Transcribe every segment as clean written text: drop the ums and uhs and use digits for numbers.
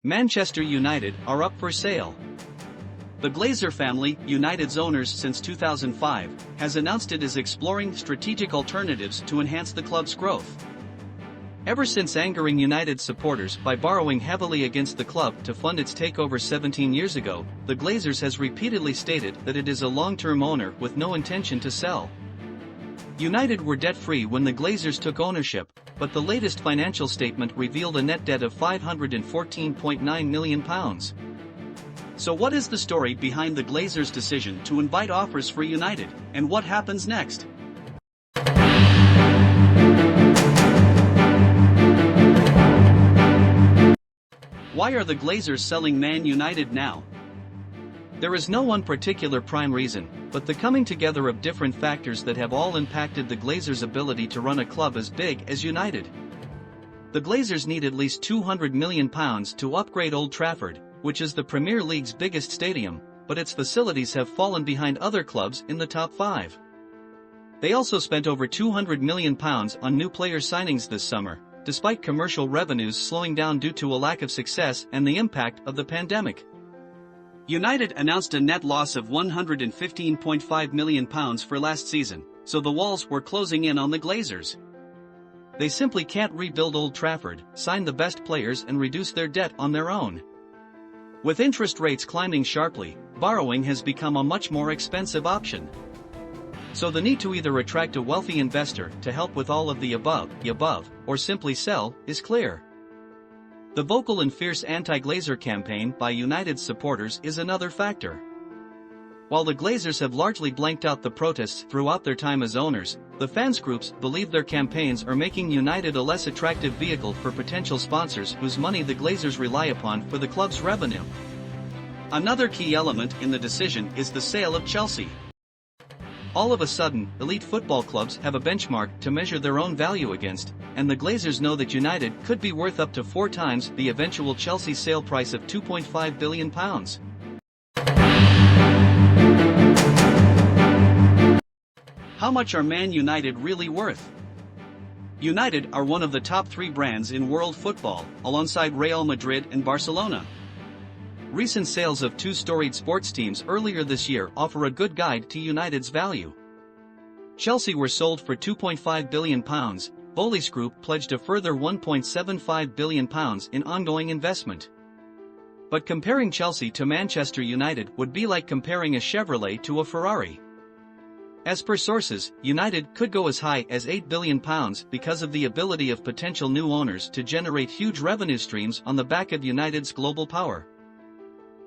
Manchester United are up for sale. The Glazer family, United's owners since 2005, has announced it is exploring strategic alternatives to enhance the club's growth. Ever since angering United supporters by borrowing heavily against the club to fund its takeover 17 years ago, the Glazers has repeatedly stated that it is a long-term owner with no intention to sell. United were debt-free when the Glazers took ownership, but the latest financial statement revealed a net debt of £514.9 million. So what is the story behind the Glazers' decision to invite offers for United, and what happens next? Why are the Glazers selling Man United now? There is no one particular prime reason, but the coming together of different factors that have all impacted the Glazers' ability to run a club as big as United. The Glazers need at least £200 million to upgrade Old Trafford, which is the Premier League's biggest stadium, but its facilities have fallen behind other clubs in the top 5. They also spent over £200 million on new player signings this summer, despite commercial revenues slowing down due to a lack of success and the impact of the pandemic. United announced a net loss of £115.5 million for last season, so the walls were closing in on the Glazers. They simply can't rebuild Old Trafford, sign the best players and reduce their debt on their own. With interest rates climbing sharply, borrowing has become a much more expensive option. So the need to either attract a wealthy investor to help with all of the above, or simply sell, is clear. The vocal and fierce anti-Glazer campaign by United's supporters is another factor. While the Glazers have largely blanked out the protests throughout their time as owners, the fans groups believe their campaigns are making United a less attractive vehicle for potential sponsors whose money the Glazers rely upon for the club's revenue. Another key element in the decision is the sale of Chelsea. All of a sudden, elite football clubs have a benchmark to measure their own value against, and the Glazers know that United could be worth up to 4 times the eventual Chelsea sale price of £2.5 billion. How much are Man United really worth? United are one of the top 3 brands in world football, alongside Real Madrid and Barcelona. Recent sales of 2 storied sports teams earlier this year offer a good guide to United's value. Chelsea were sold for £2.5 billion, Boehly's Group pledged a further £1.75 billion in ongoing investment. But comparing Chelsea to Manchester United would be like comparing a Chevrolet to a Ferrari. As per sources, United could go as high as £8 billion because of the ability of potential new owners to generate huge revenue streams on the back of United's global power.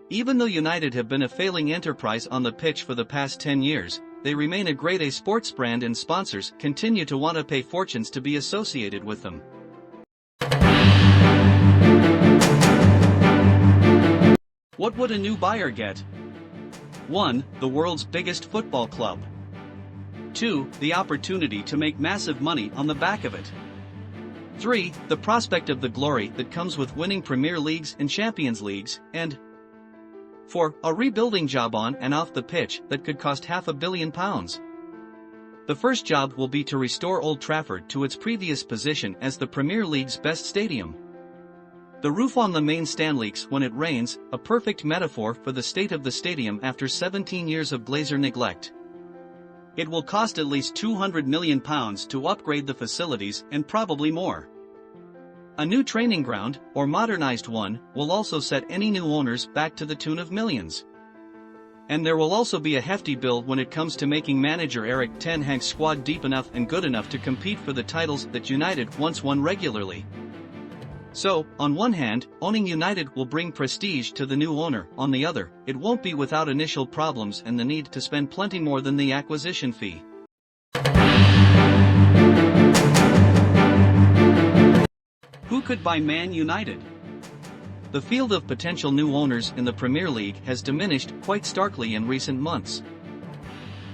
Even though United have been a failing enterprise on the pitch for the past 10 years, they remain a grade A sports brand and sponsors continue to want to pay fortunes to be associated with them. What would a new buyer get? 1. The world's biggest football club. 2. The opportunity to make massive money on the back of it. 3. The prospect of the glory that comes with winning Premier Leagues and Champions Leagues, and 4. A rebuilding job on and off the pitch that could cost £500 million. The first job will be to restore Old Trafford to its previous position as the Premier League's best stadium. The roof on the main stand leaks when it rains, a perfect metaphor for the state of the stadium after 17 years of Glazer neglect. It will cost at least £200 million to upgrade the facilities and probably more. A new training ground, or modernized one, will also set any new owners back to the tune of millions. And there will also be a hefty bill when it comes to making manager Erik ten Hag's squad deep enough and good enough to compete for the titles that United once won regularly. So, on one hand, owning United will bring prestige to the new owner, on the other, it won't be without initial problems and the need to spend plenty more than the acquisition fee. Who could buy Man United? The field of potential new owners in the Premier League has diminished quite starkly in recent months.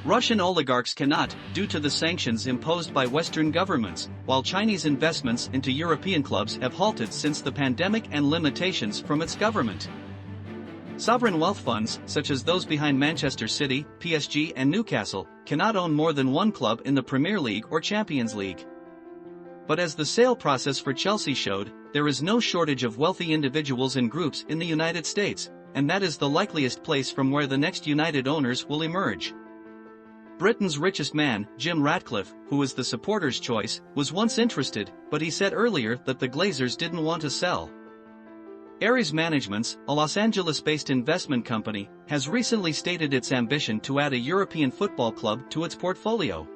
Russian oligarchs cannot, due to the sanctions imposed by Western governments, while Chinese investments into European clubs have halted since the pandemic and limitations from its government. Sovereign wealth funds, such as those behind Manchester City, PSG and Newcastle, cannot own more than one club in the Premier League or Champions League. But as the sale process for Chelsea showed, there is no shortage of wealthy individuals and groups in the United States, and that is the likeliest place from where the next United owners will emerge. Britain's richest man, Jim Ratcliffe, who was the supporters' choice, was once interested, but he said earlier that the Glazers didn't want to sell. Ares Managements, a Los Angeles-based investment company, has recently stated its ambition to add a European football club to its portfolio.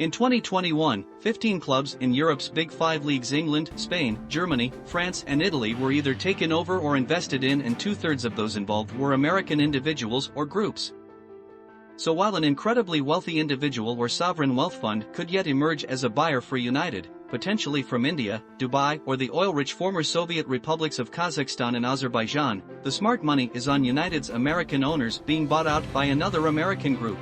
In 2021, 15 clubs in Europe's Big Five leagues England, Spain, Germany, France and Italy were either taken over or invested in, and two-thirds of those involved were American individuals or groups. So while an incredibly wealthy individual or sovereign wealth fund could yet emerge as a buyer for United, potentially from India, Dubai or the oil-rich former Soviet republics of Kazakhstan and Azerbaijan, the smart money is on United's American owners being bought out by another American group.